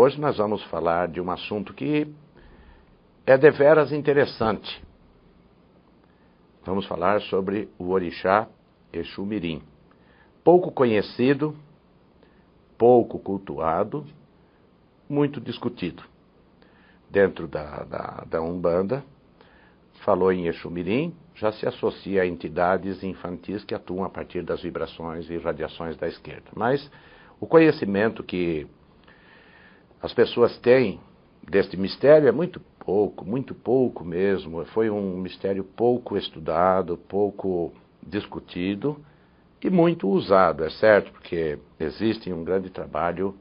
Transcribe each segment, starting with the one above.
Hoje nós vamos falar de um assunto que é deveras interessante. Vamos falar sobre o orixá Exu Mirim. Pouco conhecido, pouco cultuado, muito discutido. Dentro da Umbanda, falou em Exu Mirim, já se associa a entidades infantis que atuam a partir das vibrações e radiações da esquerda. Mas o conhecimento que as pessoas têm deste mistério é muito pouco mesmo. Foi um mistério pouco estudado, pouco discutido e muito usado, é certo, porque existe um grande trabalho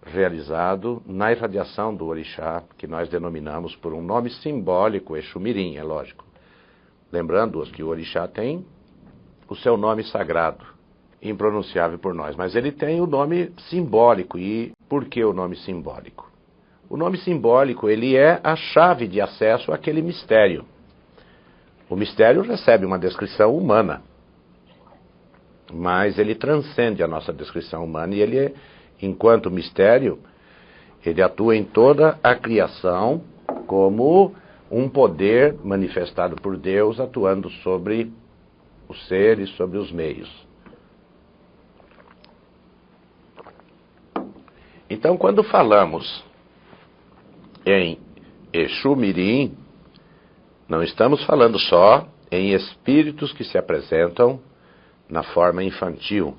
realizado na irradiação do orixá, que nós denominamos por um nome simbólico, Exu Mirim, é lógico. Lembrando-os que o orixá tem o seu nome sagrado, impronunciável por nós, mas ele tem o nome simbólico. E por que o nome simbólico? O nome simbólico, ele é a chave de acesso àquele mistério. O mistério recebe uma descrição humana, mas ele transcende a nossa descrição humana e ele, enquanto mistério, ele atua em toda a criação como um poder manifestado por Deus atuando sobre os seres, sobre os meios. Então, quando falamos em Exu Mirim, não estamos falando só em espíritos que se apresentam na forma infantil.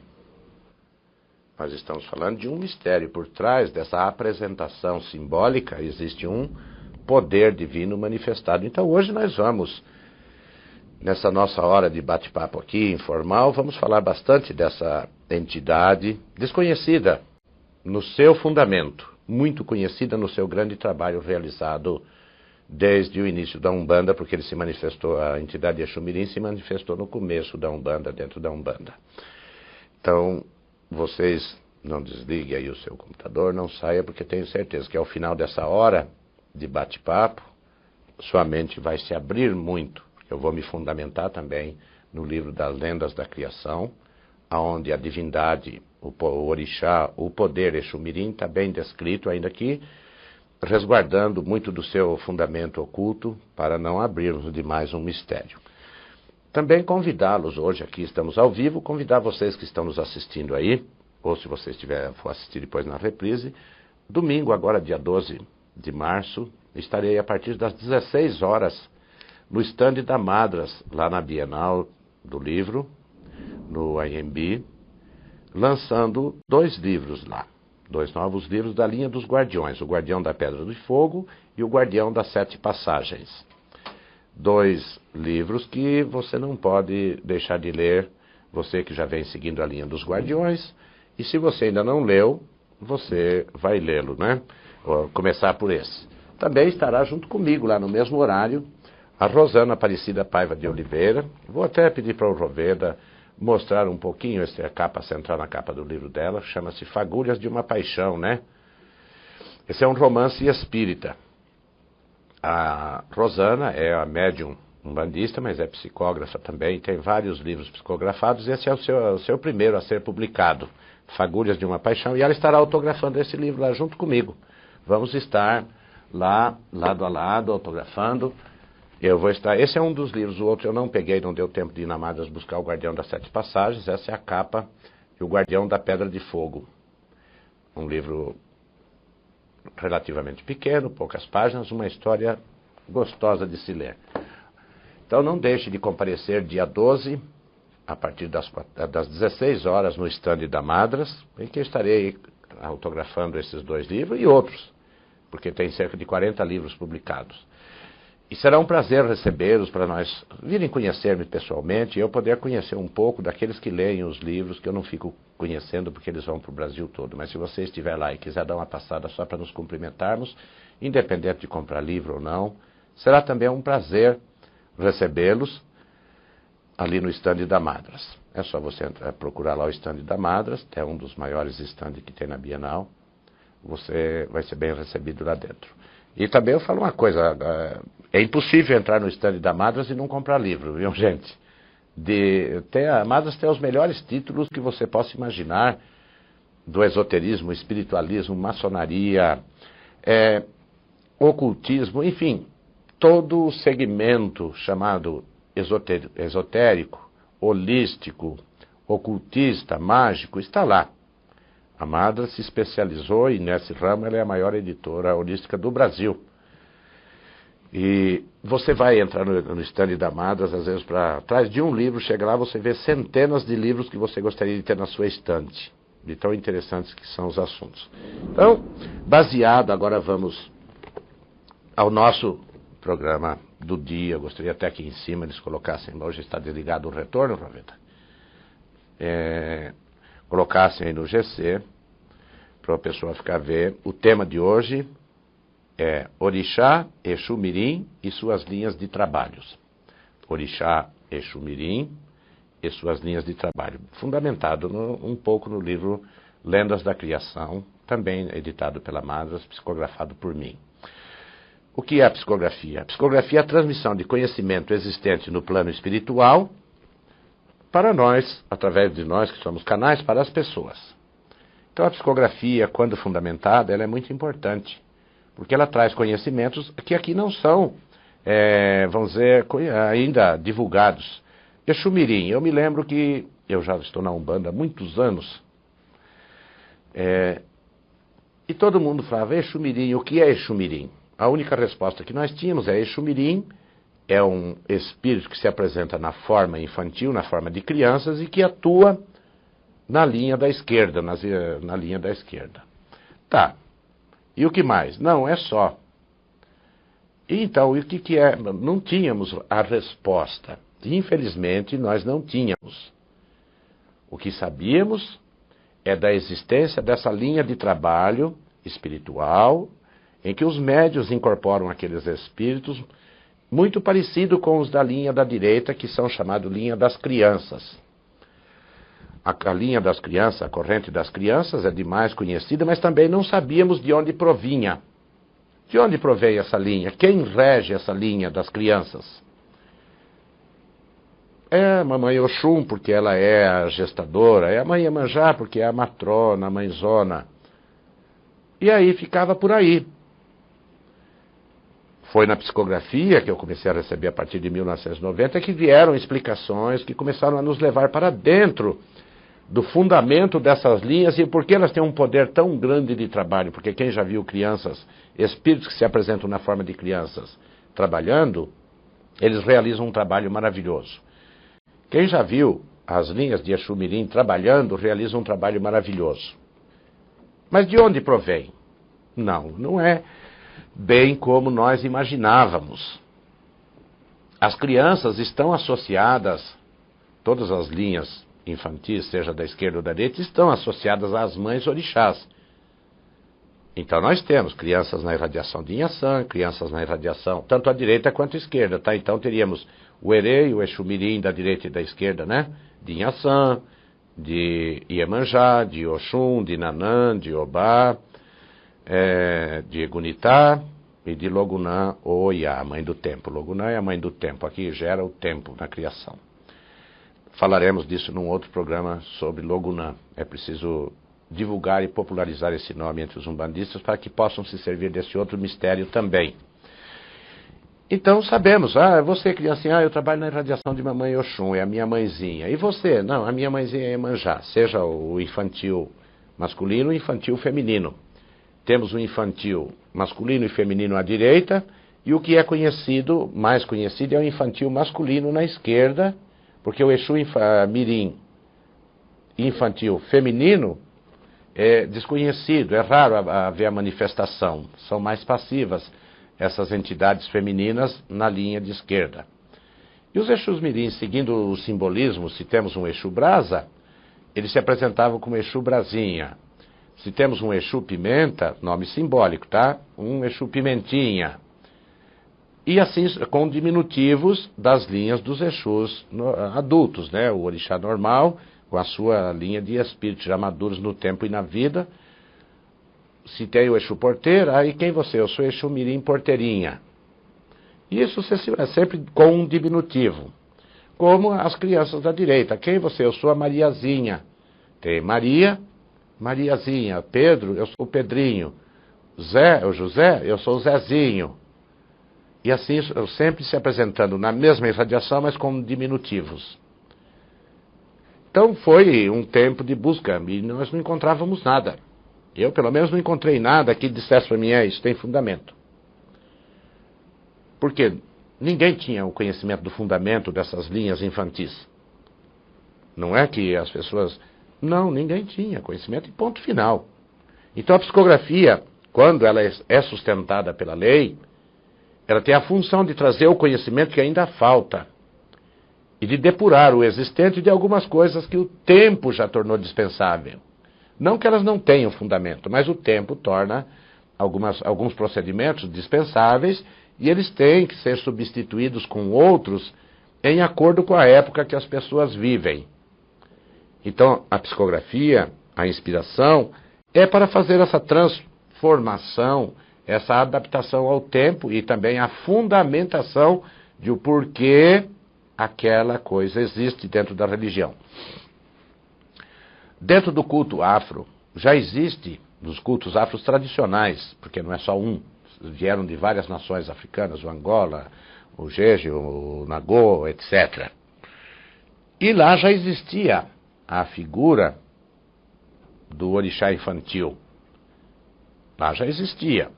Nós estamos falando de um mistério. Por trás dessa apresentação simbólica existe um poder divino manifestado. Então hoje nós vamos, nessa nossa hora de bate-papo aqui, informal, vamos falar bastante dessa entidade desconhecida no seu fundamento, muito conhecida no seu grande trabalho realizado desde o início da Umbanda, porque ele se manifestou, a entidade Exu Mirim se manifestou no começo da Umbanda, dentro da Umbanda. Então, vocês não desliguem aí o seu computador, não saia, porque tenho certeza que ao final dessa hora de bate-papo, sua mente vai se abrir muito. Eu vou me fundamentar também no livro das Lendas da Criação, onde a divindade, o orixá, o poder Exu Mirim está bem descrito, ainda que resguardando muito do seu fundamento oculto, para não abrirmos demais um mistério. Também convidá-los, hoje aqui estamos ao vivo, convidar vocês que estão nos assistindo aí, ou se você for assistir depois na reprise, domingo, agora dia 12 de março, estarei a partir das 16 horas no stand da Madras, lá na Bienal do Livro, no IMB, lançando 2 livros lá. 2 novos livros da linha dos Guardiões, o Guardião da Pedra do Fogo e o Guardião das 7 Passagens. 2 livros que você não pode deixar de ler, você que já vem seguindo a linha dos Guardiões, e se você ainda não leu, você vai lê-lo, né? Vou começar por esse. Também estará junto comigo, lá no mesmo horário, a Rosana Aparecida Paiva de Oliveira. Vou até pedir para o Roveda mostrar um pouquinho, essa é a capa central na capa do livro dela, chama-se Fagulhas de uma Paixão, né? Esse é um romance espírita. A Rosana é a médium umbandista, mas é psicógrafa também, tem vários livros psicografados, esse é o seu primeiro a ser publicado, Fagulhas de uma Paixão, e ela estará autografando esse livro lá junto comigo. Vamos estar lá, lado a lado, autografando. Eu vou estar. Esse é um dos livros, o outro eu não peguei, não deu tempo de ir na Madras buscar o Guardião das 7 Passagens. Essa é a capa e o Guardião da Pedra de Fogo. Um livro relativamente pequeno, poucas páginas, uma história gostosa de se ler. Então não deixe de comparecer dia 12, a partir das 16 horas, no stand da Madras, em que eu estarei autografando esses 2 livros e outros, porque tem cerca de 40 livros publicados. E será um prazer recebê-los, para nós virem conhecer-me pessoalmente e eu poder conhecer um pouco daqueles que leem os livros, que eu não fico conhecendo porque eles vão para o Brasil todo. Mas se você estiver lá e quiser dar uma passada só para nos cumprimentarmos, independente de comprar livro ou não, será também um prazer recebê-los ali no stand da Madras. É só você procurar lá o stand da Madras, é um dos maiores stands que tem na Bienal. Você vai ser bem recebido lá dentro. E também eu falo uma coisa, é impossível entrar no stand da Madras e não comprar livro, viu, gente? A Madras tem os melhores títulos que você possa imaginar, do esoterismo, espiritualismo, maçonaria, ocultismo, enfim, todo o segmento chamado esotérico, holístico, ocultista, mágico, está lá. A Madras se especializou e nesse ramo ela é a maior editora holística do Brasil. E você vai entrar no stand da Madras, às vezes, para trás de um livro, chega lá, você vê centenas de livros que você gostaria de ter na sua estante, de tão interessantes que são os assuntos. Então, baseado, agora vamos ao nosso programa do dia. Eu gostaria até que em cima eles colocassem, hoje está desligado o retorno, Raveta, colocassem aí no GC, para a pessoa ficar ver. O tema de hoje é Orixá, Exu Mirim e suas linhas de trabalhos. Orixá, Exu Mirim e suas linhas de trabalho. Fundamentado um pouco no livro Lendas da Criação, também editado pela Madras, psicografado por mim. O que é a psicografia? A psicografia é a transmissão de conhecimento existente no plano espiritual para nós, através de nós que somos canais, para as pessoas. Então a psicografia, quando fundamentada, ela é muito importante, porque ela traz conhecimentos que aqui não são, vamos dizer, ainda divulgados. Exu Mirim, eu me lembro que eu já estou na Umbanda há muitos anos, e todo mundo falava, Exu Mirim, o que é Exu Mirim? A única resposta que nós tínhamos é Exu Mirim é um espírito que se apresenta na forma infantil, na forma de crianças, e que atua na linha da esquerda, na linha da esquerda. Tá. E o que mais? Não, é só. E então, e o que é? Não tínhamos a resposta. Infelizmente, nós não tínhamos. O que sabíamos é da existência dessa linha de trabalho espiritual, em que os médios incorporam aqueles espíritos, muito parecido com os da linha da direita, que são chamados linha das crianças. A linha das crianças, a corrente das crianças é demais conhecida, mas também não sabíamos de onde provinha. De onde provém essa linha? Quem rege essa linha das crianças? É a mamãe Oxum, porque ela é a gestadora, é a mãe Iemanjá, porque é a matrona, a mãezona. E aí ficava por aí. Foi na psicografia que eu comecei a receber a partir de 1990 que vieram explicações que começaram a nos levar para dentro do fundamento dessas linhas e por que elas têm um poder tão grande de trabalho. Porque quem já viu crianças, espíritos que se apresentam na forma de crianças trabalhando, eles realizam um trabalho maravilhoso. Quem já viu as linhas de Exu Mirim trabalhando, realiza um trabalho maravilhoso. Mas de onde provém? Não é bem como nós imaginávamos. As crianças estão associadas, todas as linhas infantis, seja da esquerda ou da direita, estão associadas às mães orixás. Então nós temos crianças na irradiação de Inhaçã, crianças na irradiação, tanto à direita quanto à esquerda, tá? Então teríamos o Erê e o Exu Mirim da direita e da esquerda, né? De Inhaçã, de Iemanjá, de Oxum, de Nanã, de Obá, de Egunitá e de Logunã ou Oiá, a mãe do tempo. Logunã é a mãe do tempo, aqui gera o tempo na criação. Falaremos disso num outro programa sobre Logunã. É preciso divulgar e popularizar esse nome entre os umbandistas para que possam se servir desse outro mistério também. Então sabemos, você criancinha, eu trabalho na irradiação de mamãe Oxum, é a minha mãezinha. E você? Não, a minha mãezinha é Iemanjá, seja o infantil masculino ou infantil feminino. Temos o infantil masculino e feminino à direita, e o que é conhecido, mais conhecido, é o infantil masculino na esquerda, porque o Exu Mirim infantil feminino é desconhecido, é raro haver a manifestação, são mais passivas essas entidades femininas na linha de esquerda. E os Exus Mirim, seguindo o simbolismo, se temos um Exu Brasa, eles se apresentavam como Exu Brasinha. Se temos um Exu Pimenta, nome simbólico, tá? Um Exu Pimentinha. E assim, com diminutivos das linhas dos Exus adultos, né? O orixá normal, com a sua linha de espíritos já maduros no tempo e na vida. Se tem o Exu Porteiro, aí quem você? Eu sou Exu Mirim Porteirinha. Isso sempre com um diminutivo. Como as crianças da direita. Quem você? Eu sou a Mariazinha. Tem Maria, Mariazinha. Pedro, eu sou o Pedrinho. Zé, o José, eu sou o Zezinho. E assim, eu sempre se apresentando na mesma irradiação, mas com diminutivos. Então foi um tempo de busca e nós não encontrávamos nada. Eu, pelo menos, não encontrei nada que dissesse para mim, isso tem fundamento. Porque ninguém tinha o conhecimento do fundamento dessas linhas infantis. Não é que as pessoas... Não, ninguém tinha conhecimento e ponto final. Então a psicografia, quando ela é sustentada pela lei, ela tem a função de trazer o conhecimento que ainda falta e de depurar o existente de algumas coisas que o tempo já tornou dispensável. Não que elas não tenham fundamento, mas o tempo torna alguns procedimentos dispensáveis e eles têm que ser substituídos com outros em acordo com a época que as pessoas vivem. Então, a psicografia, a inspiração, é para fazer essa transformação, essa adaptação ao tempo e também a fundamentação de o porquê aquela coisa existe dentro da religião. Dentro do culto afro, já existe, nos cultos afros tradicionais, porque não é só um, vieram de várias nações africanas, o Angola, o Jeje, o Nagô, etc. E lá já existia a figura do orixá infantil. Lá já existia.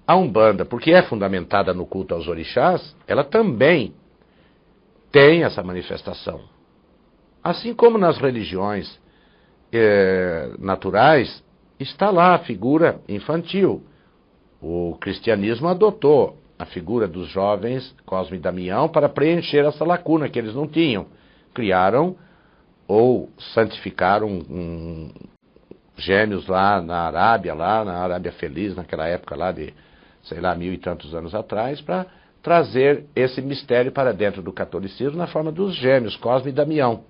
A Umbanda, porque é fundamentada no culto aos orixás, ela também tem essa manifestação. Assim como nas religiões naturais, está lá a figura infantil. O cristianismo adotou a figura dos jovens Cosme e Damião para preencher essa lacuna que eles não tinham. Criaram ou santificaram gêmeos lá na Arábia Feliz, naquela época lá de, 1000 e tantos anos atrás, para trazer esse mistério para dentro do catolicismo na forma dos gêmeos, Cosme e Damião.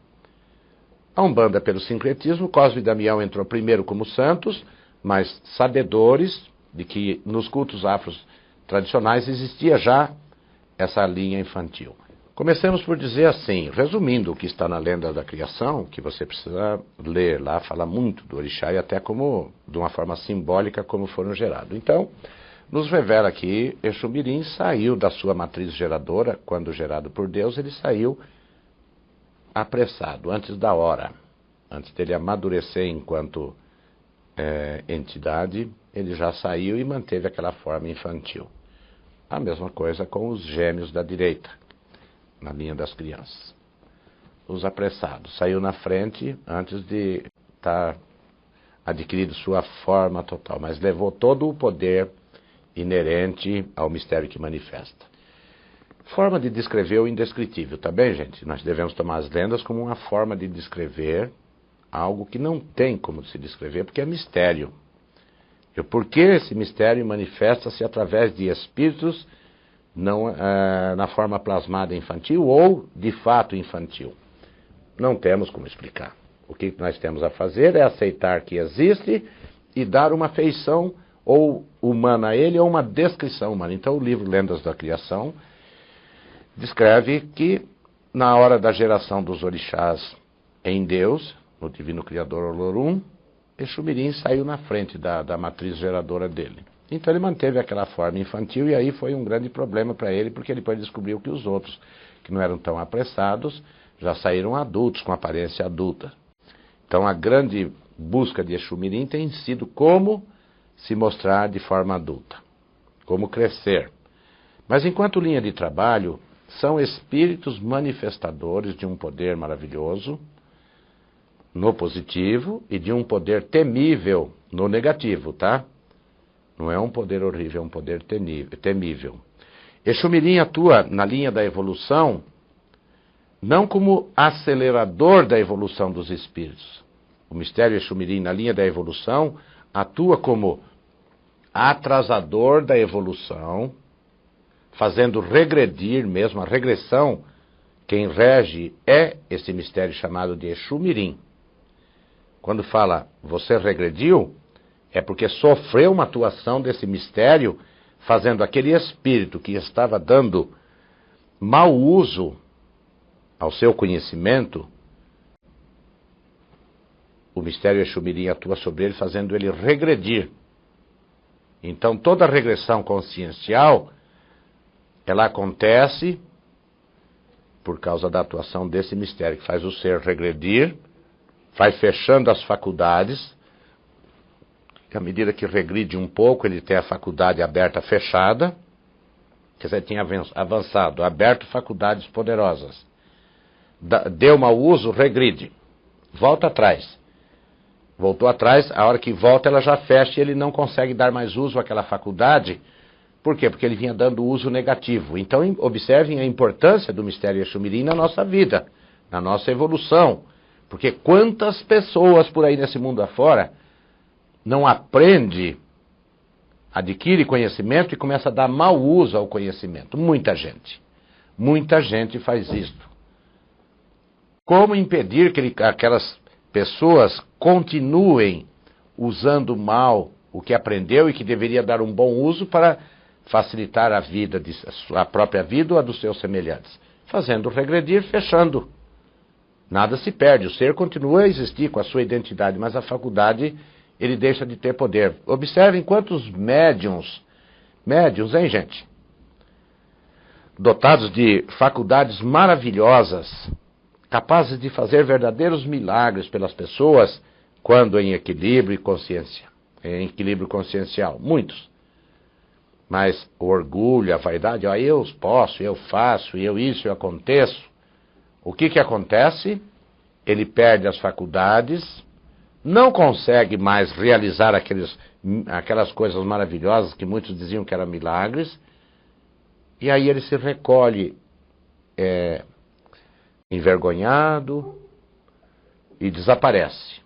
A Umbanda, pelo sincretismo, Cosme e Damião entrou primeiro como santos, mas sabedores de que nos cultos afros tradicionais existia já essa linha infantil. Comecemos por dizer assim, resumindo o que está na lenda da criação, que você precisa ler lá, fala muito do orixá e até como, de uma forma simbólica, como foram gerados. Então, nos revela que Exu Mirim saiu da sua matriz geradora, quando gerado por Deus, ele saiu apressado, antes da hora. Antes dele amadurecer enquanto entidade, ele já saiu e manteve aquela forma infantil. A mesma coisa com os gêmeos da direita, na linha das crianças. Os apressados. Saiu na frente antes de estar adquirido sua forma total, mas levou todo o poder inerente ao mistério que manifesta. Forma de descrever o indescritível, tá bem, gente? Nós devemos tomar as lendas como uma forma de descrever algo que não tem como se descrever, porque é mistério. E o porquê esse mistério manifesta-se através de espíritos não, na forma plasmada infantil ou de fato infantil. Não temos como explicar. O que nós temos a fazer é aceitar que existe e dar uma feição ou humana a ele ou uma descrição humana. Então o livro Lendas da Criação descreve que na hora da geração dos orixás em Deus, no Divino Criador Olorum, Exu Mirim saiu na frente da matriz geradora dele. Então ele manteve aquela forma infantil e aí foi um grande problema para ele, porque ele depois descobriu que os outros, que não eram tão apressados, já saíram adultos, com aparência adulta. Então a grande busca de Exu Mirim tem sido como se mostrar de forma adulta, como crescer. Mas enquanto linha de trabalho, são espíritos manifestadores de um poder maravilhoso no positivo e de um poder temível no negativo, tá? Não é um poder horrível, é um poder temível. Exu Mirim atua na linha da evolução não como acelerador da evolução dos espíritos. O mistério Exu Mirim na linha da evolução atua como atrasador da evolução, fazendo regredir mesmo a regressão. Quem rege é esse mistério chamado de Exu Mirim. Quando fala você regrediu, é porque sofreu uma atuação desse mistério, fazendo aquele espírito que estava dando mau uso ao seu conhecimento, o mistério Exu Mirim atua sobre ele, fazendo ele regredir. Então, toda regressão consciencial, ela acontece por causa da atuação desse mistério, que faz o ser regredir, vai fechando as faculdades, à medida que regride um pouco, ele tem a faculdade aberta, fechada, quer dizer, tinha avançado, aberto faculdades poderosas. Deu mau uso, regride, volta atrás. Voltou atrás, a hora que volta ela já fecha e ele não consegue dar mais uso àquela faculdade. Por quê? Porque ele vinha dando uso negativo. Então observem a importância do mistério Exu Mirim na nossa vida, na nossa evolução. Porque quantas pessoas por aí nesse mundo afora não aprende, adquire conhecimento e começa a dar mau uso ao conhecimento. Muita gente faz isso. Como impedir que aquelas pessoas continuem usando mal o que aprendeu e que deveria dar um bom uso para facilitar a vida, a própria vida ou a dos seus semelhantes? Fazendo regredir, fechando. Nada se perde, o ser continua a existir com a sua identidade, mas a faculdade ele deixa de ter poder. Observem quantos médiuns, hein, gente? Dotados de faculdades maravilhosas, capazes de fazer verdadeiros milagres pelas pessoas, quando em equilíbrio e consciência, em equilíbrio consciencial, muitos. Mas o orgulho, a vaidade, eu posso, eu faço, eu isso, eu aconteço. O que acontece? Ele perde as faculdades, não consegue mais realizar aquelas coisas maravilhosas que muitos diziam que eram milagres, e aí ele se recolhe envergonhado e desaparece,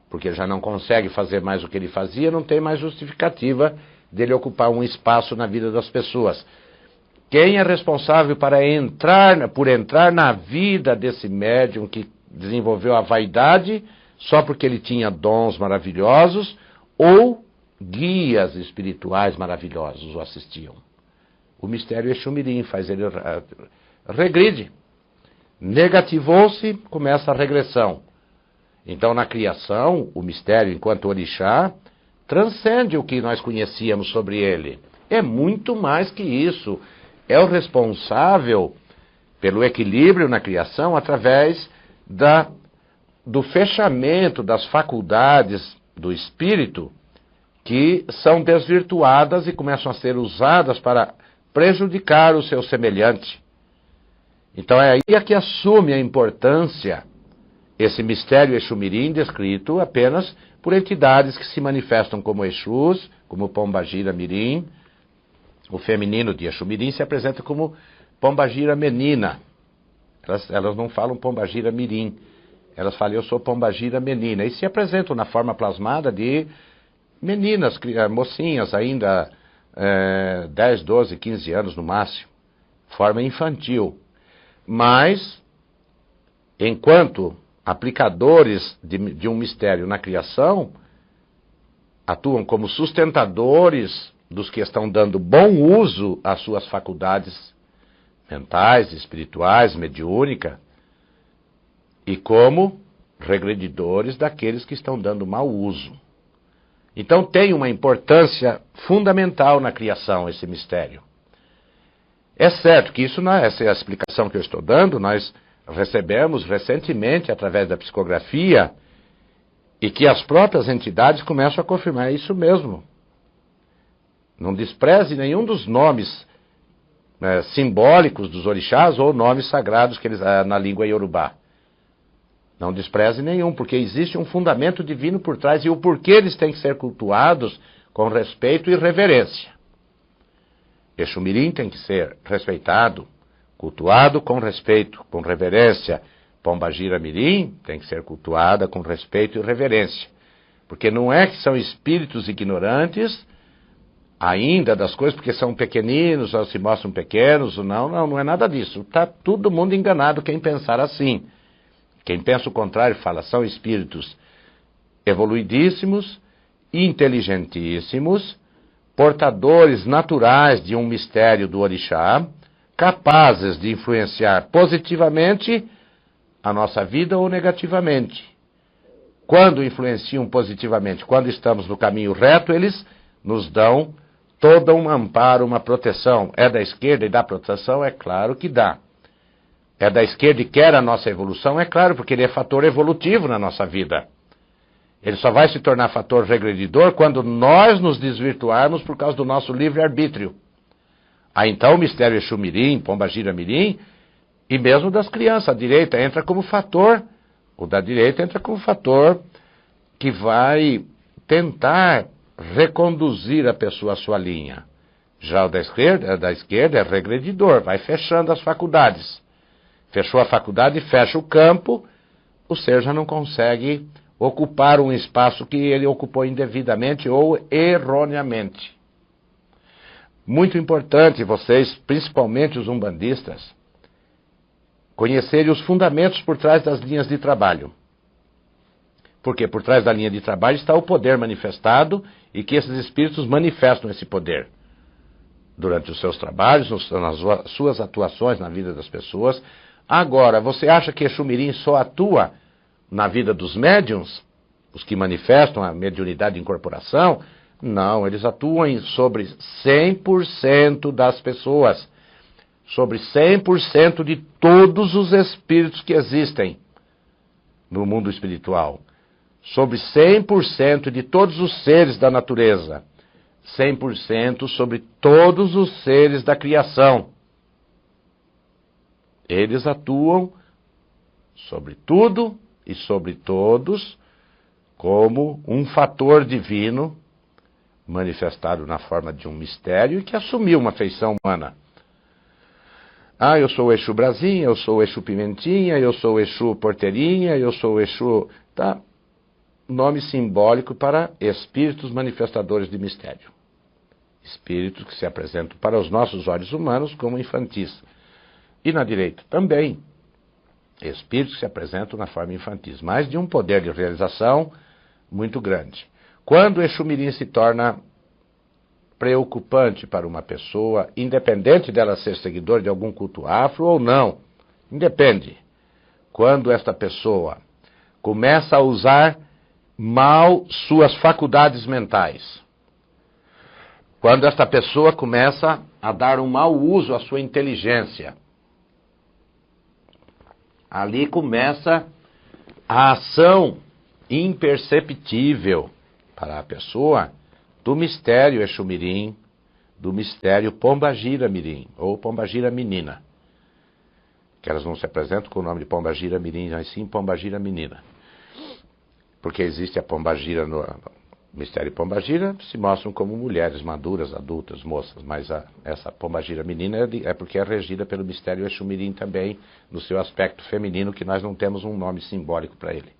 porque ele já não consegue fazer mais o que ele fazia, não tem mais justificativa dele ocupar um espaço na vida das pessoas. Quem é responsável por entrar na vida desse médium que desenvolveu a vaidade só porque ele tinha dons maravilhosos ou guias espirituais maravilhosos o assistiam? O mistério Exu Mirim faz ele regride. Negativou-se, começa a regressão. Então, na criação, o mistério, enquanto orixá, transcende o que nós conhecíamos sobre ele. É muito mais que isso. É o responsável pelo equilíbrio na criação através do fechamento das faculdades do espírito que são desvirtuadas e começam a ser usadas para prejudicar o seu semelhante. Então é aí que assume a importância esse mistério Exu Mirim descrito apenas por entidades que se manifestam como Exus, como Pombagira Mirim. O feminino de Exu Mirim se apresenta como Pombagira Menina. Elas não falam Pombagira Mirim. Elas falam, eu sou Pombagira Menina. E se apresentam na forma plasmada de meninas, mocinhas ainda, 10, 12, 15 anos no máximo. Forma infantil. Mas, enquanto aplicadores de um mistério na criação, atuam como sustentadores dos que estão dando bom uso às suas faculdades mentais, espirituais, mediúnica, e como regredidores daqueles que estão dando mau uso. Então tem uma importância fundamental na criação esse mistério. É certo que essa é a explicação que eu estou dando, nós recebemos recentemente através da psicografia e que as próprias entidades começam a confirmar isso mesmo. Não despreze nenhum dos nomes simbólicos dos orixás ou nomes sagrados que eles na língua iorubá. Não despreze nenhum, porque existe um fundamento divino por trás e o porquê eles têm que ser cultuados com respeito e reverência. Exu Mirim tem que ser respeitado, cultuado com respeito, com reverência. Pombagira Mirim tem que ser cultuada com respeito e reverência. Porque não é que são espíritos ignorantes ainda das coisas, porque são pequeninos, ou se mostram pequenos, não é nada disso. Está todo mundo enganado quem pensar assim. Quem pensa o contrário fala, são espíritos evoluidíssimos, inteligentíssimos, portadores naturais de um mistério do orixá, capazes de influenciar positivamente a nossa vida ou negativamente. Quando influenciam positivamente, quando estamos no caminho reto, eles nos dão todo um amparo, uma proteção. É da esquerda e dá proteção? É claro que dá. É da esquerda e quer a nossa evolução? É claro, porque ele é fator evolutivo na nossa vida. Ele só vai se tornar fator regredidor quando nós nos desvirtuarmos por causa do nosso livre-arbítrio. Aí então o mistério Exu Mirim, Pombagira Mirim, e mesmo das crianças, a direita entra como fator, o da direita entra como fator que vai tentar reconduzir a pessoa à sua linha. Já o da esquerda é regredidor, vai fechando as faculdades. Fechou a faculdade, fecha o campo, o ser já não consegue ocupar um espaço que ele ocupou indevidamente ou erroneamente. Muito importante vocês, principalmente os umbandistas, conhecerem os fundamentos por trás das linhas de trabalho. Porque por trás da linha de trabalho está o poder manifestado e que esses espíritos manifestam esse poder. Durante os seus trabalhos, nas suas atuações na vida das pessoas. Agora, você acha que Exu Mirim só atua na vida dos médiuns? Os que manifestam a mediunidade de incorporação? Não, eles atuam sobre 100% das pessoas. Sobre 100% de todos os espíritos que existem no mundo espiritual. Sobre 100% de todos os seres da natureza. 100% sobre todos os seres da criação. Eles atuam sobre tudo e sobre todos como um fator divino manifestado na forma de um mistério e que assumiu uma feição humana. Ah, eu sou o Exu Brasinha, eu sou o Exu Pimentinha, eu sou o Exu Porteirinha, eu sou o Exu... Tá? Nome simbólico para espíritos manifestadores de mistério. Espíritos que se apresentam para os nossos olhos humanos como infantis. E na direita também. Espíritos que se apresentam na forma infantis, mas de um poder de realização muito grande. Quando o Exu Mirim se torna preocupante para uma pessoa, independente dela ser seguidor de algum culto afro ou não, independe. Quando esta pessoa começa a usar mal suas faculdades mentais, quando esta pessoa começa a dar um mau uso à sua inteligência, ali começa a ação imperceptível para a pessoa do mistério Exu Mirim, do mistério Pombagira Mirim, ou Pombagira Menina. Que elas não se apresentam com o nome de Pombagira Mirim, mas sim Pombagira Menina. Porque existe a Pombagira no mistério Pombagira, se mostram como mulheres maduras, adultas, moças, mas essa Pombagira Menina é porque é regida pelo mistério Exu Mirim também, no seu aspecto feminino, que nós não temos um nome simbólico para ele.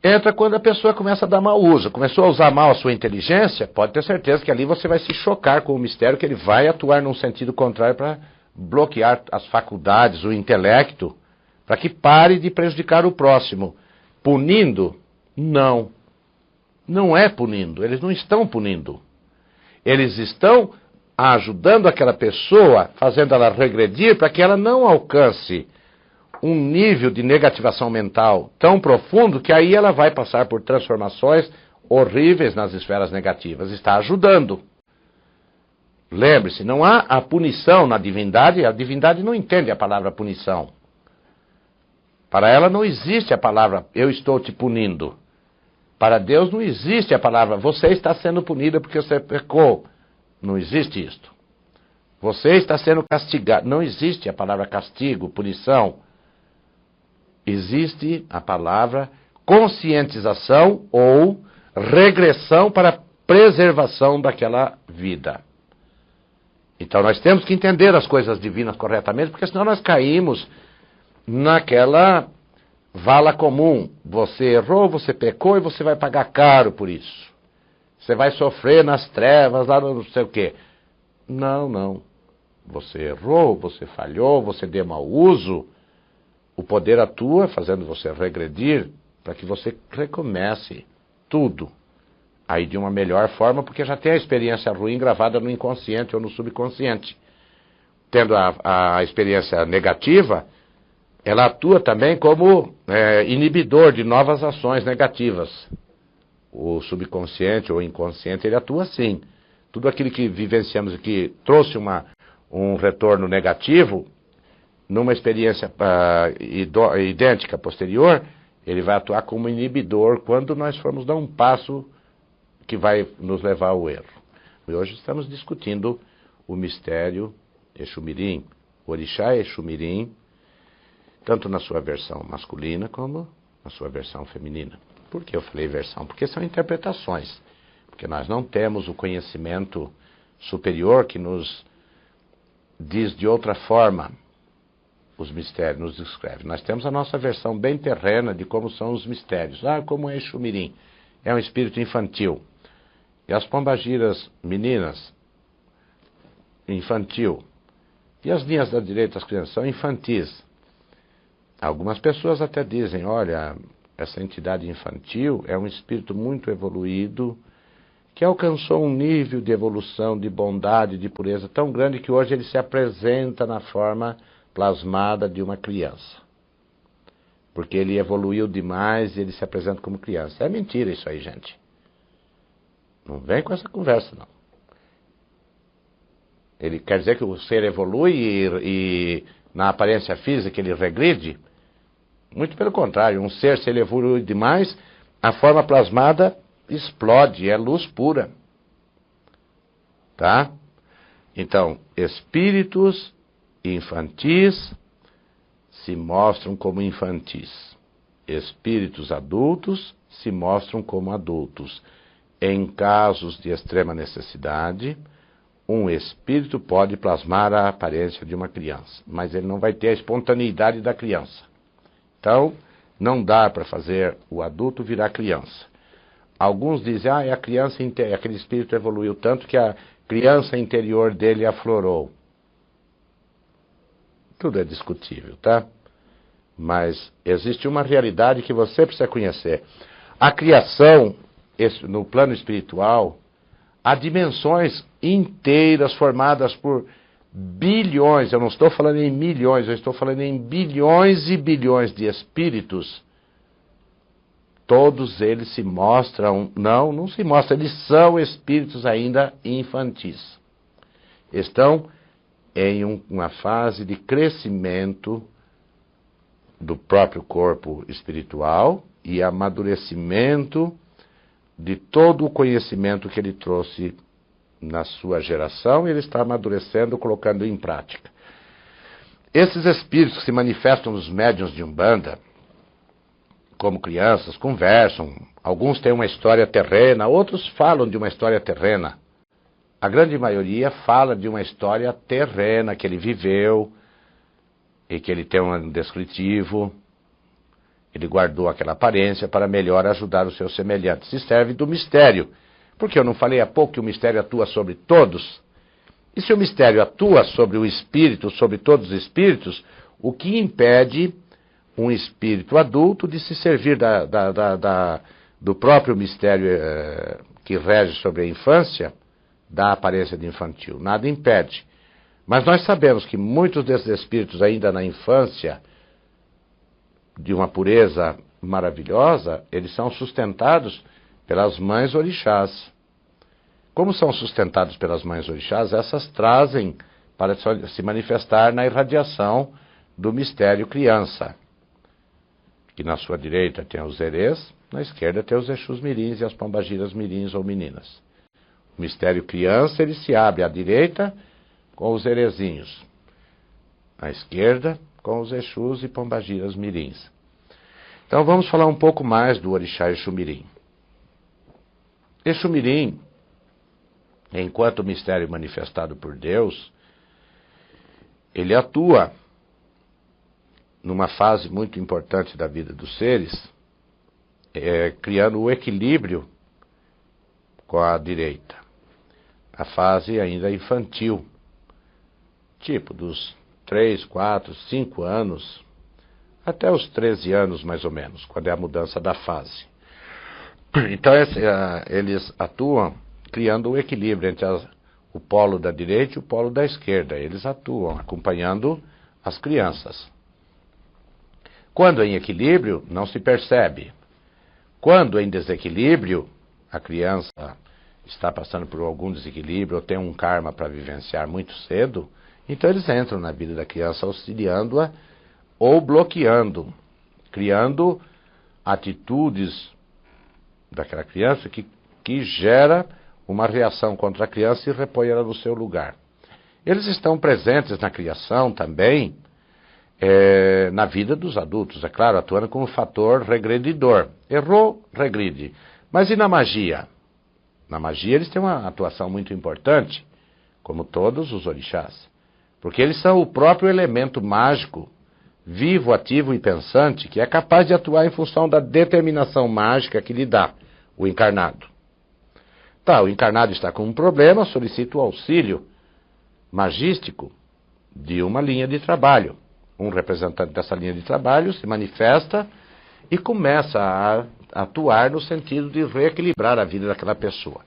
Entra quando a pessoa começa a dar mau uso. Começou a usar mal a sua inteligência, pode ter certeza que ali você vai se chocar com o mistério, que ele vai atuar num sentido contrário para bloquear as faculdades, o intelecto, para que pare de prejudicar o próximo. Punindo? Não. Não é punindo. Eles não estão punindo. Eles estão ajudando aquela pessoa, fazendo ela regredir para que ela não alcance um nível de negativação mental tão profundo que aí ela vai passar por transformações horríveis nas esferas negativas. Está ajudando. Lembre-se, não há a punição na divindade, a divindade não entende a palavra punição. Para ela não existe a palavra eu estou te punindo. Para Deus não existe a palavra você está sendo punida porque você pecou. Não existe isto. Você está sendo castigado. Não existe a palavra castigo, punição. Existe a palavra conscientização ou regressão para a preservação daquela vida. Então nós temos que entender as coisas divinas corretamente, porque senão nós caímos naquela vala comum. Você errou, você pecou e você vai pagar caro por isso. Você vai sofrer nas trevas, lá no não sei o quê. Não, não. Você errou, você falhou, você deu mau uso. O poder atua fazendo você regredir para que você recomece tudo. Aí de uma melhor forma, porque já tem a experiência ruim gravada no inconsciente ou no subconsciente. Tendo a experiência negativa, ela atua também como inibidor de novas ações negativas. O subconsciente ou inconsciente, ele atua assim. tudo aquilo que vivenciamos aqui trouxe um retorno negativo, numa experiência idêntica posterior, ele vai atuar como inibidor quando nós formos dar um passo que vai nos levar ao erro. E hoje estamos discutindo o mistério Exu Mirim, o Orixá Exu Mirim, tanto na sua versão masculina como na sua versão feminina. Por que eu falei versão? Porque são interpretações. Porque nós não temos o conhecimento superior que nos diz de outra forma os mistérios, nos descreve. Nós temos a nossa versão bem terrena de como são os mistérios. Como é Exu Mirim? É um espírito infantil. E as pombagiras meninas, infantil. E as linhas da direita, as crianças, são infantis. Algumas pessoas até dizem, olha, essa entidade infantil é um espírito muito evoluído, que alcançou um nível de evolução, de bondade, de pureza tão grande que hoje ele se apresenta na forma plasmada de uma criança. Porque ele evoluiu demais e ele se apresenta como criança. É mentira isso aí, gente. Não vem com essa conversa, não. Ele quer dizer que o ser evolui e na aparência física ele regride? Muito pelo contrário, um ser, se ele evolui demais, a forma plasmada explode, é luz pura. Tá? Então, espíritos infantis se mostram como infantis. Espíritos adultos se mostram como adultos. Em casos de extrema necessidade, um espírito pode plasmar a aparência de uma criança, mas ele não vai ter a espontaneidade da criança. Então, não dá para fazer o adulto virar criança. Alguns dizem, a criança, aquele espírito evoluiu tanto que a criança interior dele aflorou. Tudo é discutível, tá? Mas existe uma realidade que você precisa conhecer. A criação, no plano espiritual, há dimensões inteiras formadas por bilhões, eu não estou falando em milhões, eu estou falando em bilhões e bilhões de espíritos. Todos eles se mostram, não se mostram, eles são espíritos ainda infantis. Estão em uma fase de crescimento do próprio corpo espiritual e amadurecimento de todo o conhecimento que ele trouxe na sua geração, e ele está amadurecendo, colocando em prática. Esses espíritos que se manifestam nos médiuns de Umbanda, como crianças, conversam, alguns têm uma história terrena, outros falam de uma história terrena. A grande maioria fala de uma história terrena que ele viveu e que ele tem um descritivo. Ele guardou aquela aparência para melhor ajudar os seus semelhantes. E serve do mistério. Porque eu não falei há pouco que o mistério atua sobre todos? E se o mistério atua sobre o espírito, sobre todos os espíritos, o que impede um espírito adulto de se servir do próprio mistério que rege sobre a infância, da aparência de infantil? Nada impede. Mas nós sabemos que muitos desses espíritos ainda na infância, de uma pureza maravilhosa, eles são sustentados pelas mães orixás. Como são sustentados pelas mães orixás, essas trazem para se manifestar na irradiação do mistério criança. Que na sua direita tem os erês, na esquerda tem os Exus mirins e as pombagiras mirins ou meninas. O mistério criança, ele se abre à direita com os erezinhos, à esquerda com os Exus e pombagiras mirins. Então vamos falar um pouco mais do Orixá Exu Mirim. Exu Mirim, enquanto mistério manifestado por Deus, ele atua numa fase muito importante da vida dos seres, criando o equilíbrio com a direita. A fase ainda infantil, tipo dos 3, 4, 5 anos, até os 13 anos mais ou menos, quando é a mudança da fase. Então eles atuam criando o equilíbrio entre o polo da direita e o polo da esquerda. Eles atuam acompanhando as crianças. Quando em equilíbrio, não se percebe. Quando em desequilíbrio, a criança está passando por algum desequilíbrio ou tem um karma para vivenciar muito cedo, então eles entram na vida da criança auxiliando-a ou bloqueando, criando atitudes daquela criança que gera uma reação contra a criança e repõe ela no seu lugar. Eles estão presentes na criação também, na vida dos adultos, é claro, atuando como fator regredidor. Errou, regride. Mas e na magia? Na magia eles têm uma atuação muito importante, como todos os orixás, porque eles são o próprio elemento mágico, vivo, ativo e pensante, que é capaz de atuar em função da determinação mágica que lhe dá o encarnado. Tá, o encarnado está com um problema, solicita o auxílio magístico de uma linha de trabalho. Um representante dessa linha de trabalho se manifesta e começa a atuar no sentido de reequilibrar a vida daquela pessoa.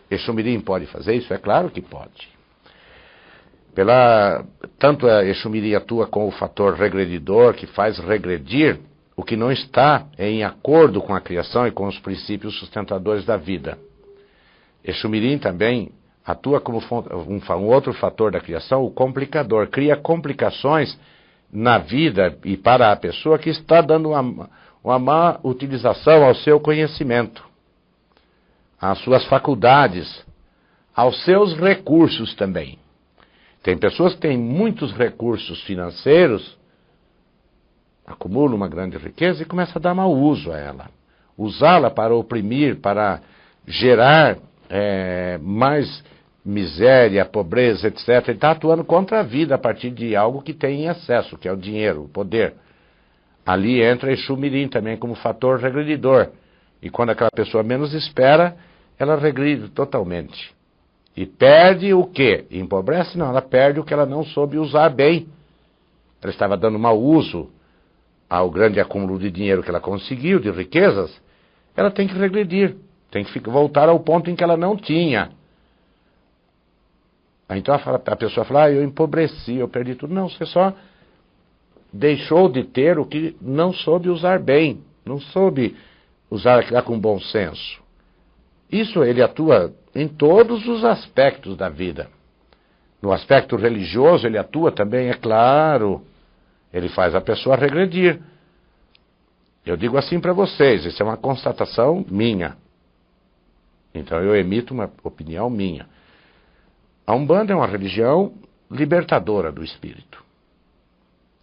Exu-Mirim pode fazer isso? É claro que pode. Tanto a Exu-Mirim atua com o fator regredidor, que faz regredir o que não está em acordo com a criação e com os princípios sustentadores da vida. Exu-Mirim também atua como um outro fator da criação, o complicador, cria complicações na vida e para a pessoa que está dando uma má utilização ao seu conhecimento, às suas faculdades, aos seus recursos também. Tem pessoas que têm muitos recursos financeiros, acumulam uma grande riqueza e começam a dar mau uso a ela. Usá-la para oprimir, para gerar mais miséria, pobreza, etc. Ele está atuando contra a vida a partir de algo que tem em excesso, que é o dinheiro, o poder. Ali entra Exu-Mirim também como fator regredidor. E quando aquela pessoa menos espera, ela regride totalmente. E perde o quê? Empobrece? Não, ela perde o que ela não soube usar bem. Ela estava dando mau uso ao grande acúmulo de dinheiro que ela conseguiu, de riquezas. Ela tem que regredir, tem que voltar ao ponto em que ela não tinha. Então a pessoa fala, eu empobreci, eu perdi tudo. Não, você só deixou de ter o que não soube usar bem, não soube usar aquilo com bom senso. Isso ele atua em todos os aspectos da vida. No aspecto religioso ele atua também, é claro. Ele faz a pessoa regredir. Eu digo assim para vocês, isso é uma constatação minha. Então eu emito uma opinião minha. A Umbanda é uma religião libertadora do espírito.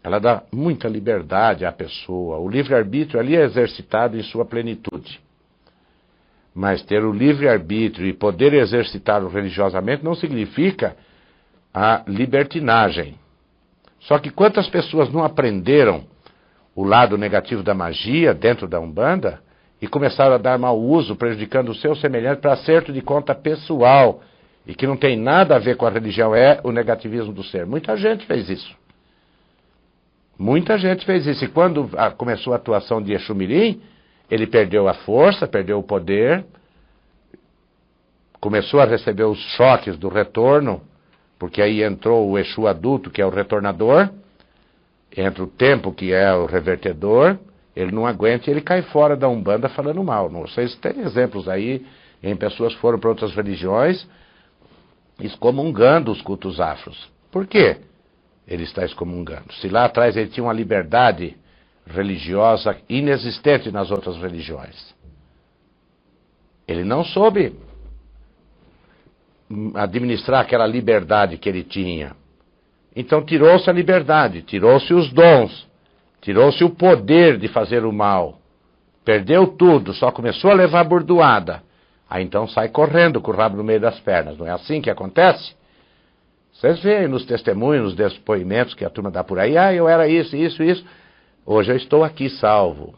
Ela dá muita liberdade à pessoa. O livre-arbítrio ali é exercitado em sua plenitude. Mas ter o livre-arbítrio e poder exercitá-lo religiosamente não significa a libertinagem. Só que quantas pessoas não aprenderam o lado negativo da magia dentro da Umbanda e começaram a dar mau uso, prejudicando o seu semelhante para acerto de conta pessoal, e que não tem nada a ver com a religião, é o negativismo do ser. Muita gente fez isso. Muita gente fez isso. E quando começou a atuação de Exu-Mirim, ele perdeu a força, perdeu o poder, começou a receber os choques do retorno, porque aí entrou o Exu adulto, que é o retornador, entra o tempo, que é o revertedor, ele não aguenta e ele cai fora da Umbanda falando mal. Vocês têm exemplos aí em pessoas que foram para outras religiões excomungando os cultos afros. Por quê ele está excomungando? Se lá atrás ele tinha uma liberdade religiosa inexistente nas outras religiões. Ele não soube administrar aquela liberdade que ele tinha. Então tirou-se a liberdade, tirou-se os dons, tirou-se o poder de fazer o mal. Perdeu tudo, só começou a levar bordoada. Aí então sai correndo com o rabo no meio das pernas. Não é assim que acontece? Vocês veem nos testemunhos, nos depoimentos que a turma dá por aí, eu era isso, isso, isso. Hoje eu estou aqui salvo.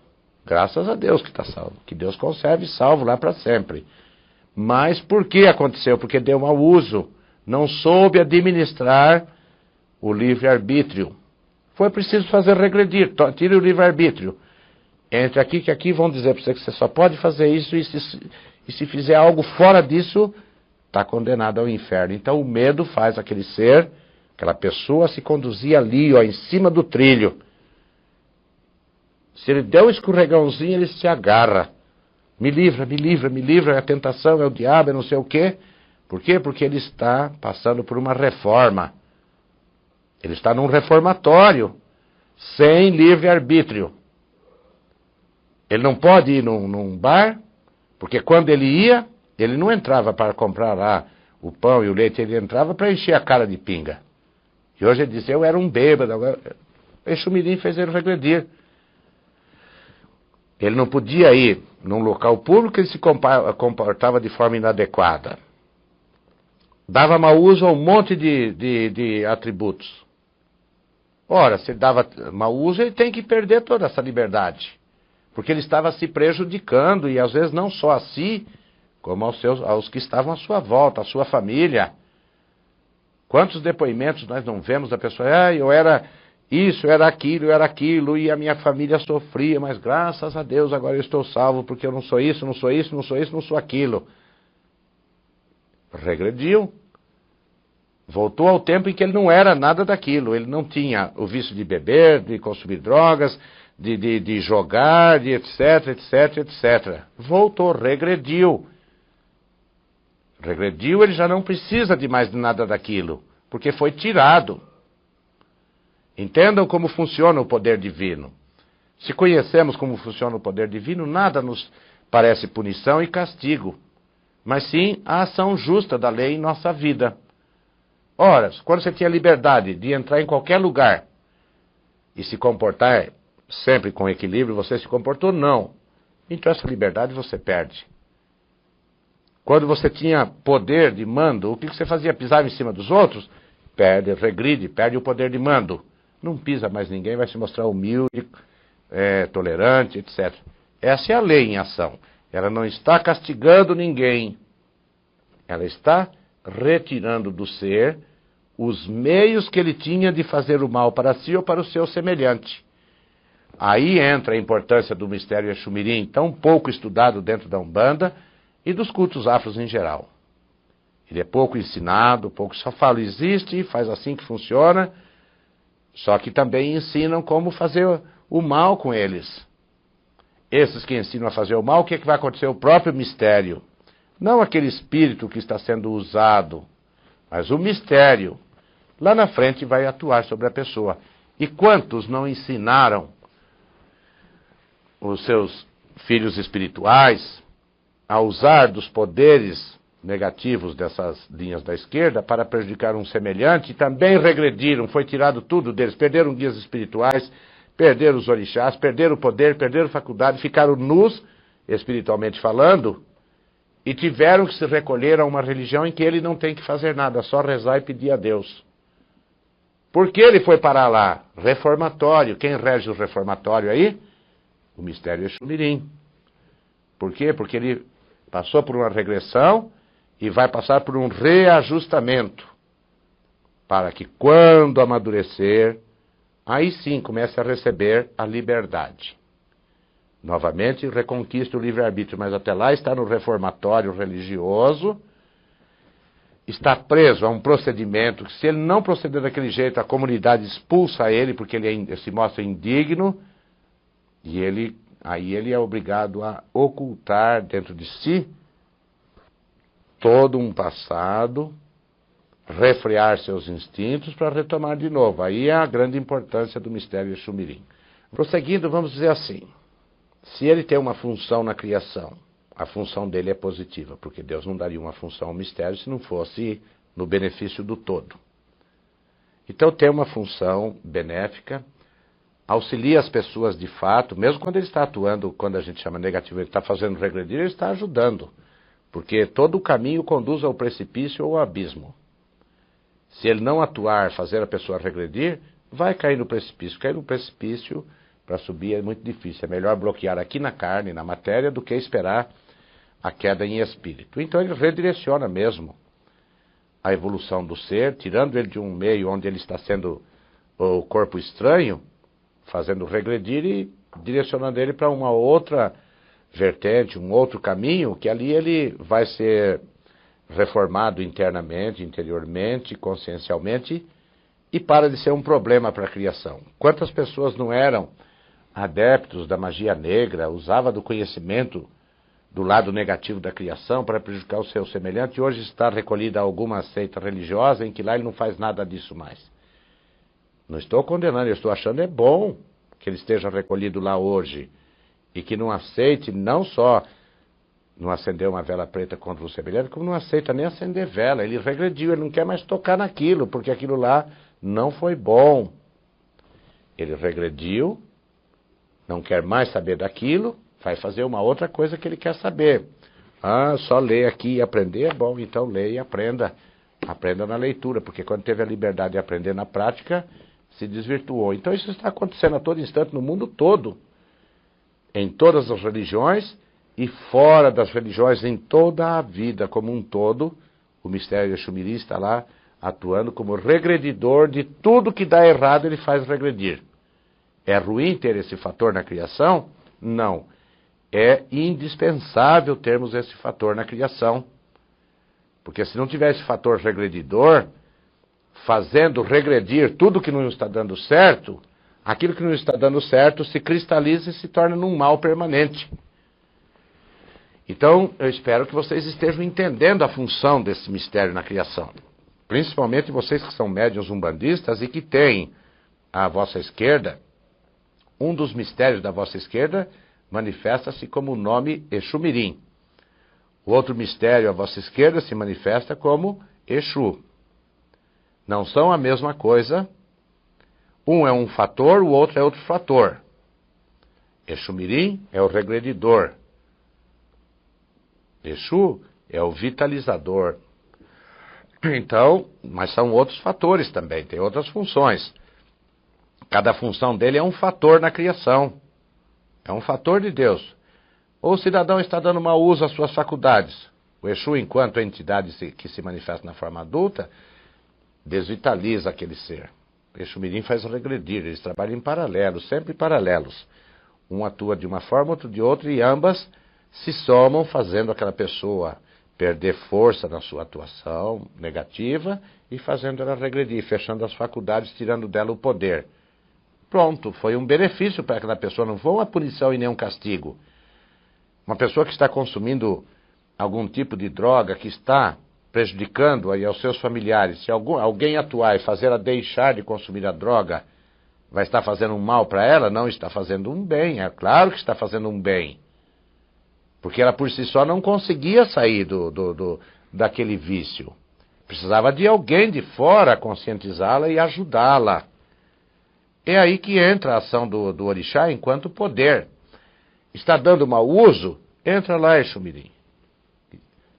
Graças a Deus que está salvo. Que Deus conserve salvo lá para sempre. Mas por que aconteceu? Porque deu mau uso. Não soube administrar o livre-arbítrio. Foi preciso fazer regredir. Tire o livre-arbítrio. Entre aqui, que aqui vão dizer para você que você só pode fazer isso e se fizer algo fora disso, está condenado ao inferno. Então o medo faz aquele ser, aquela pessoa se conduzir ali, ó, em cima do trilho. Se ele der um escorregãozinho, ele se agarra Me livra, me livra, me livra, é a tentação, é o diabo, é não sei o quê. Por quê? Porque ele está passando por uma reforma. Ele está num reformatório, sem livre-arbítrio. Ele não pode ir num bar, porque quando ele ia, ele não entrava para comprar lá o pão e o leite, ele entrava para encher a cara de pinga. E hoje ele diz, eu era um bêbado. Exu Mirim fez ele regredir. Ele não podia ir num local público, ele se comportava de forma inadequada. Dava mau uso a um monte de atributos. Ora, se ele dava mau uso, ele tem que perder toda essa liberdade. Porque ele estava se prejudicando, e às vezes não só a si, como aos que estavam à sua volta, à sua família. Quantos depoimentos nós não vemos da pessoa, eu era isso, eu era aquilo, e a minha família sofria, mas graças a Deus agora eu estou salvo, porque eu não sou isso, não sou isso, não sou isso, não sou aquilo. Regrediu. Voltou ao tempo em que ele não era nada daquilo. Ele não tinha o vício de beber, de consumir drogas, de jogar, de etc, etc, etc. Voltou, regrediu. Regrediu, ele já não precisa de mais nada daquilo, porque foi tirado. Entendam como funciona o poder divino. Se conhecemos como funciona o poder divino, nada nos parece punição e castigo, mas sim a ação justa da lei em nossa vida. Ora, quando você tinha liberdade de entrar em qualquer lugar e se comportar sempre com equilíbrio, você se comportou? Não. Então essa liberdade você perde. Quando você tinha poder de mando, o que você fazia? Pisava em cima dos outros? Perde, regride, perde o poder de mando. Não pisa mais ninguém, vai se mostrar humilde, tolerante, etc. Essa é a lei em ação. Ela não está castigando ninguém. Ela está retirando do ser os meios que ele tinha de fazer o mal para si ou para o seu semelhante. Aí entra a importância do mistério Exu Mirim, tão pouco estudado dentro da Umbanda e dos cultos afros em geral. Ele é pouco ensinado, pouco só fala, existe, faz assim que funciona, só que também ensinam como fazer o mal com eles. Esses que ensinam a fazer o mal, o que vai acontecer? O próprio mistério. Não aquele espírito que está sendo usado, mas o mistério. Lá na frente vai atuar sobre a pessoa. E quantos não ensinaram os seus filhos espirituais a usar dos poderes negativos dessas linhas da esquerda para prejudicar um semelhante, e também regrediram, foi tirado tudo deles, perderam guias espirituais, perderam os orixás, perderam o poder, perderam faculdade, ficaram nus, espiritualmente falando, e tiveram que se recolher a uma religião em que ele não tem que fazer nada, só rezar e pedir a Deus. Por que ele foi parar lá? Reformatório. Quem rege o reformatório aí? O mistério Exu Mirim. Por quê? Porque ele passou por uma regressão e vai passar por um reajustamento, para que quando amadurecer, aí sim comece a receber a liberdade. Novamente reconquista o livre-arbítrio, mas até lá está no reformatório religioso, está preso a um procedimento que, se ele não proceder daquele jeito, a comunidade expulsa ele, porque ele se mostra indigno, e aí ele é obrigado a ocultar dentro de si todo um passado, refrear seus instintos para retomar de novo. Aí é a grande importância do mistério Exu Mirim. Prosseguindo, vamos dizer assim, se ele tem uma função na criação, a função dele é positiva, porque Deus não daria uma função ao mistério se não fosse no benefício do todo. Então tem uma função benéfica, auxilia as pessoas de fato, mesmo quando ele está atuando, quando a gente chama negativo, ele está fazendo regredir, ele está ajudando, porque todo o caminho conduz ao precipício ou ao abismo. Se ele não atuar, fazer a pessoa regredir, vai cair no precipício. Cair no precipício, para subir é muito difícil. É melhor bloquear aqui na carne, na matéria, do que esperar a queda em espírito. Então ele redireciona mesmo a evolução do ser, tirando ele de um meio onde ele está sendo o corpo estranho, fazendo regredir e direcionando ele para uma outra vertente, um outro caminho, que ali ele vai ser reformado internamente, interiormente, consciencialmente, e para de ser um problema para a criação. Quantas pessoas não eram adeptos da magia negra, usava do conhecimento do lado negativo da criação para prejudicar o seu semelhante, hoje está recolhida a alguma seita religiosa em que lá ele não faz nada disso mais. Não estou condenando, eu estou achando é bom que ele esteja recolhido lá hoje e que não aceite não só não acender uma vela preta contra o semelhante, como não aceita nem acender vela. Ele regrediu, ele não quer mais tocar naquilo, porque aquilo lá não foi bom. Ele regrediu, não quer mais saber daquilo, vai fazer uma outra coisa que ele quer saber. Ah, só ler aqui e aprender é bom, então leia e aprenda. Aprenda na leitura, porque quando teve a liberdade de aprender na prática, se desvirtuou. Então isso está acontecendo a todo instante no mundo todo, em todas as religiões e fora das religiões, em toda a vida como um todo. O mistério Exu Mirim está lá atuando como regredidor de tudo que dá errado, ele faz regredir. É ruim ter esse fator na criação? Não. É indispensável termos esse fator na criação. Porque se não tiver esse fator regredidor, fazendo regredir tudo que não está dando certo, aquilo que não está dando certo se cristaliza e se torna num mal permanente. Então, eu espero que vocês estejam entendendo a função desse mistério na criação. Principalmente vocês que são médiuns umbandistas e que têm à vossa esquerda, um dos mistérios da vossa esquerda manifesta-se como o nome Exu Mirim. O outro mistério à vossa esquerda se manifesta como Exu. Não são a mesma coisa. Um é um fator, o outro é outro fator. Exu Mirim é o regredidor. Exu é o vitalizador. Então, mas são outros fatores também, tem outras funções. Cada função dele é um fator na criação. É um fator de Deus. Ou o cidadão está dando mau uso às suas faculdades. O Exu, enquanto entidade que se manifesta na forma adulta, desvitaliza aquele ser. O Exu Mirim faz regredir, eles trabalham em paralelo, sempre paralelos. Um atua de uma forma, outro de outra, e ambas se somam, fazendo aquela pessoa perder força na sua atuação negativa e fazendo ela regredir, fechando as faculdades, tirando dela o poder. Pronto, foi um benefício para aquela pessoa, não foi uma punição e nem um castigo. Uma pessoa que está consumindo algum tipo de droga que está prejudicando aí aos seus familiares, se alguém atuar e fazer ela deixar de consumir a droga, vai estar fazendo um mal para ela? Não, está fazendo um bem, é claro que está fazendo um bem. Porque ela por si só não conseguia sair daquele vício. Precisava de alguém de fora conscientizá-la e ajudá-la. É aí que entra a ação do orixá enquanto poder. Está dando mau uso? Entra lá, Exu Mirim.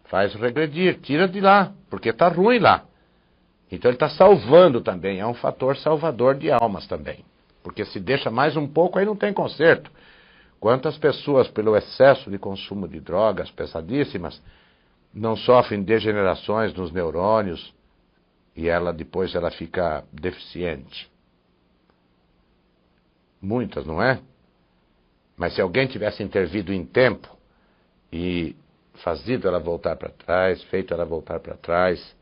Faz regredir, tira de lá, porque está ruim lá. Então ele está salvando também, é um fator salvador de almas também. Porque se deixa mais um pouco, aí não tem conserto. Quantas pessoas, pelo excesso de consumo de drogas pesadíssimas, não sofrem degenerações nos neurônios e depois ela fica deficiente? Muitas, não é? Mas se alguém tivesse intervido em tempo e fazido ela voltar para trás, feito ela voltar para trás,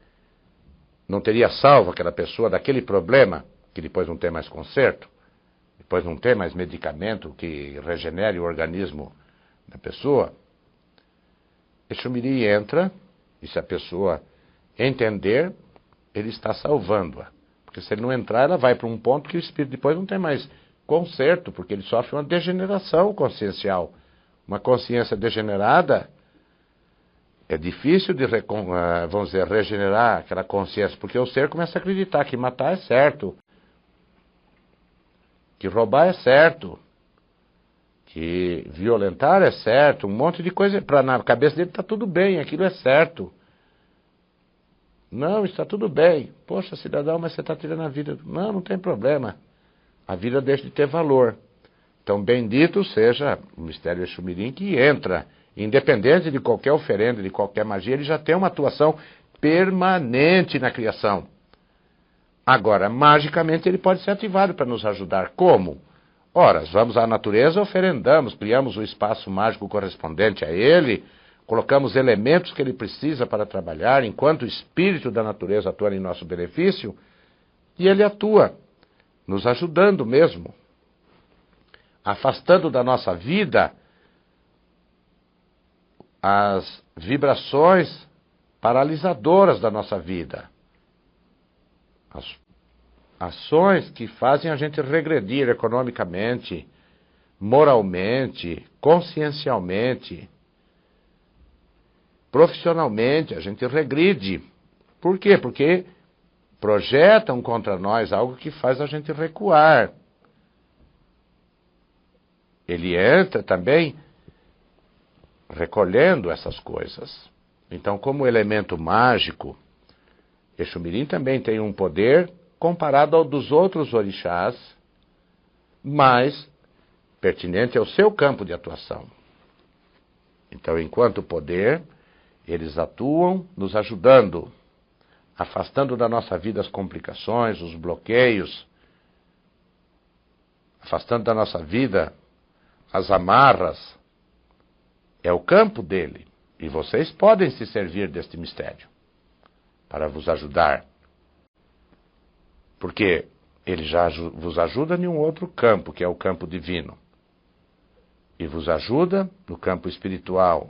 não teria salvo aquela pessoa daquele problema, que depois não tem mais conserto, depois não tem mais medicamento que regenere o organismo da pessoa? Exu Mirim entra, e se a pessoa entender, ele está salvando-a. Porque se ele não entrar, ela vai para um ponto que o espírito depois não tem mais conserto, porque ele sofre uma degeneração consciencial. Uma consciência degenerada é difícil de, vamos dizer, regenerar aquela consciência, porque o ser começa a acreditar que matar é certo, que roubar é certo, que violentar é certo, um monte de coisa, na cabeça dele está tudo bem, aquilo é certo. Não, está tudo bem. Poxa, cidadão, mas você está tirando a vida. Não, não tem problema. A vida deixa de ter valor. Então, bendito seja o mistério Exu Mirim que entra, independente de qualquer oferenda, de qualquer magia, ele já tem uma atuação permanente na criação. Agora, magicamente, ele pode ser ativado para nos ajudar. Como? Ora, vamos à natureza, oferendamos, criamos o espaço mágico correspondente a ele, colocamos elementos que ele precisa para trabalhar, enquanto o espírito da natureza atua em nosso benefício, e ele atua, nos ajudando mesmo, afastando da nossa vida as vibrações paralisadoras da nossa vida. As ações que fazem a gente regredir economicamente, moralmente, consciencialmente, profissionalmente, a gente regride. Por quê? Porque projetam contra nós algo que faz a gente recuar. Ele entra também recolhendo essas coisas. Então, como elemento mágico, Exu Mirim também tem um poder comparado ao dos outros orixás, mas pertinente ao seu campo de atuação. Então, enquanto poder, eles atuam nos ajudando, afastando da nossa vida as complicações, os bloqueios, afastando da nossa vida as amarras. É o campo dele. E vocês podem se servir deste mistério para vos ajudar. Porque ele já vos ajuda em um outro campo, que é o campo divino. E vos ajuda no campo espiritual.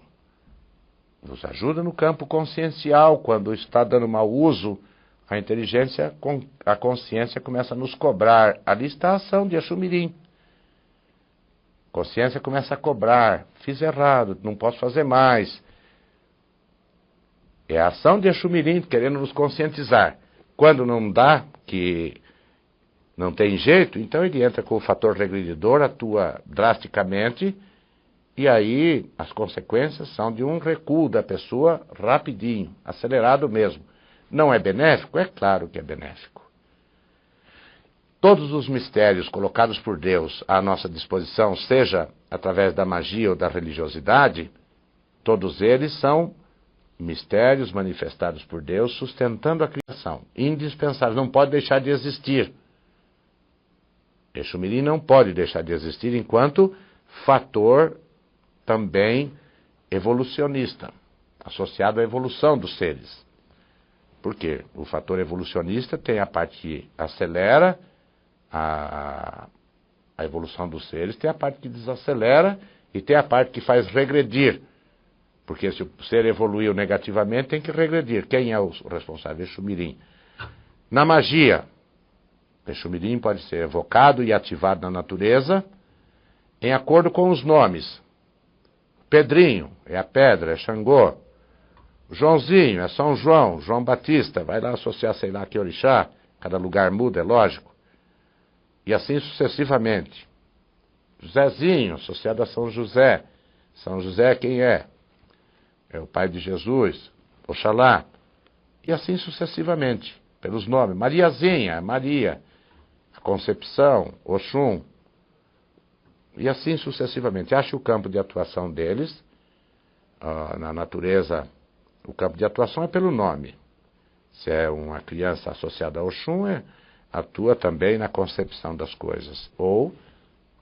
Vos ajuda no campo consciencial, quando está dando mau uso, a inteligência, a consciência começa a nos cobrar. Ali está a ação de Exu Mirim. Consciência começa a cobrar. Fiz errado, não posso fazer mais. É a ação de Exu Mirim querendo nos conscientizar. Quando não dá, que não tem jeito, então ele entra com o fator regredidor, atua drasticamente, e aí as consequências são de um recuo da pessoa rapidinho, acelerado mesmo. Não é benéfico? É claro que é benéfico. Todos os mistérios colocados por Deus à nossa disposição, seja através da magia ou da religiosidade, todos eles são mistérios manifestados por Deus sustentando a criação. Indispensável, não pode deixar de existir. Exu Mirim não pode deixar de existir enquanto fator também evolucionista, associado à evolução dos seres. Por quê? O fator evolucionista tem a parte que acelera a evolução dos seres, tem a parte que desacelera e tem a parte que faz regredir. Porque se o ser evoluiu negativamente, tem que regredir. Quem é o responsável? Exu Mirim. Na magia, Exu Mirim pode ser evocado e ativado na natureza em acordo com os nomes. Pedrinho é a pedra, é Xangô. Joãozinho é São João, João Batista. Vai lá associar, sei lá, que orixá. Cada lugar muda, é lógico. E assim sucessivamente. Josézinho, associado a São José. São José quem é? É o pai de Jesus, Oxalá, e assim sucessivamente, pelos nomes. Mariazinha, Maria, a Concepção, Oxum, e assim sucessivamente. Ache o campo de atuação deles, na natureza, o campo de atuação é pelo nome. Se é uma criança associada a Oxum, atua também na concepção das coisas, ou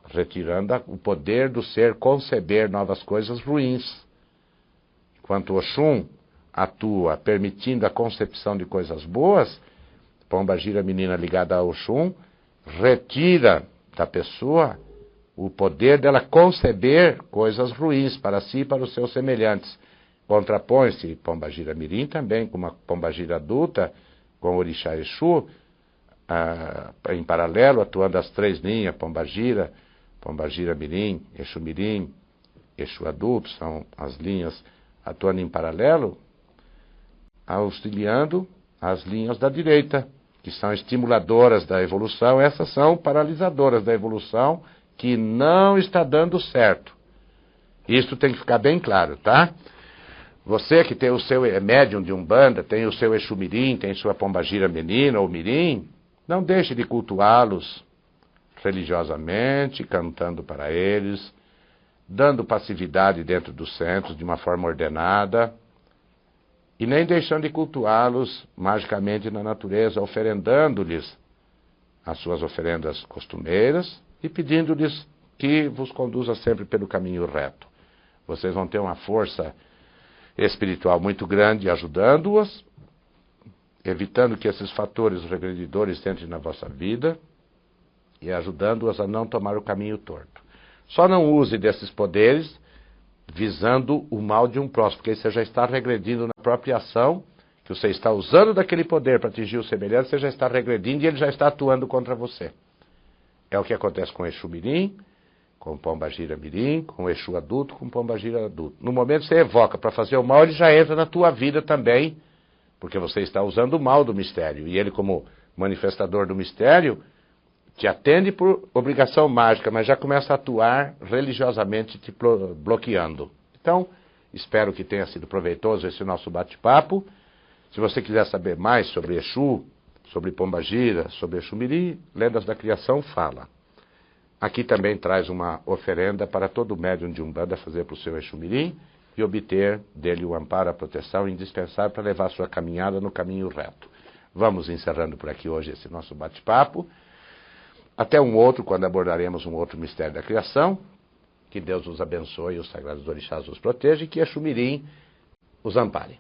retirando o poder do ser conceber novas coisas ruins. Enquanto Oxum atua permitindo a concepção de coisas boas, Pombagira, menina ligada a Oxum, retira da pessoa o poder dela conceber coisas ruins para si e para os seus semelhantes. Contrapõe-se Pombagira Mirim também com uma Pombagira adulta, com o Orixá Exu, em paralelo, atuando as três linhas, Pombagira, Pombagira Mirim, Exu Mirim, Exu adulto, são as linhas atuando em paralelo, auxiliando as linhas da direita, que são estimuladoras da evolução. Essas são paralisadoras da evolução, que não está dando certo. Isso tem que ficar bem claro, tá? Você que tem o seu médium de Umbanda, tem o seu Exu Mirim, tem sua Pombagira menina ou Mirim, não deixe de cultuá-los religiosamente, cantando para eles, dando passividade dentro dos centros de uma forma ordenada, e nem deixando de cultuá-los magicamente na natureza, oferendando-lhes as suas oferendas costumeiras e pedindo-lhes que vos conduza sempre pelo caminho reto. Vocês vão ter uma força espiritual muito grande ajudando-os, evitando que esses fatores regredidores entrem na vossa vida e ajudando-os a não tomar o caminho torto. Só não use desses poderes visando o mal de um próximo, porque aí você já está regredindo na própria ação, que você está usando daquele poder para atingir o semelhante, você já está regredindo e ele já está atuando contra você. É o que acontece com o Exu Mirim, com o Pombagira Mirim, com o Exu adulto, com o Pombagira adulto. No momento que você evoca para fazer o mal, ele já entra na tua vida também, porque você está usando o mal do mistério. E ele, como manifestador do mistério, te atende por obrigação mágica, mas já começa a atuar religiosamente te bloqueando. Então, espero que tenha sido proveitoso esse nosso bate-papo. Se você quiser saber mais sobre Exu, sobre Pombagira, sobre Exu Mirim, Lendas da Criação fala. Aqui também traz uma oferenda para todo médium de Umbanda fazer para o seu Exu Mirim e obter dele o amparo, a proteção indispensável para levar a sua caminhada no caminho reto. Vamos encerrando por aqui hoje esse nosso bate-papo. Até um outro, quando abordaremos um outro mistério da criação. Que Deus os abençoe, os sagrados orixás os protejam e que Exu Mirim os ampare.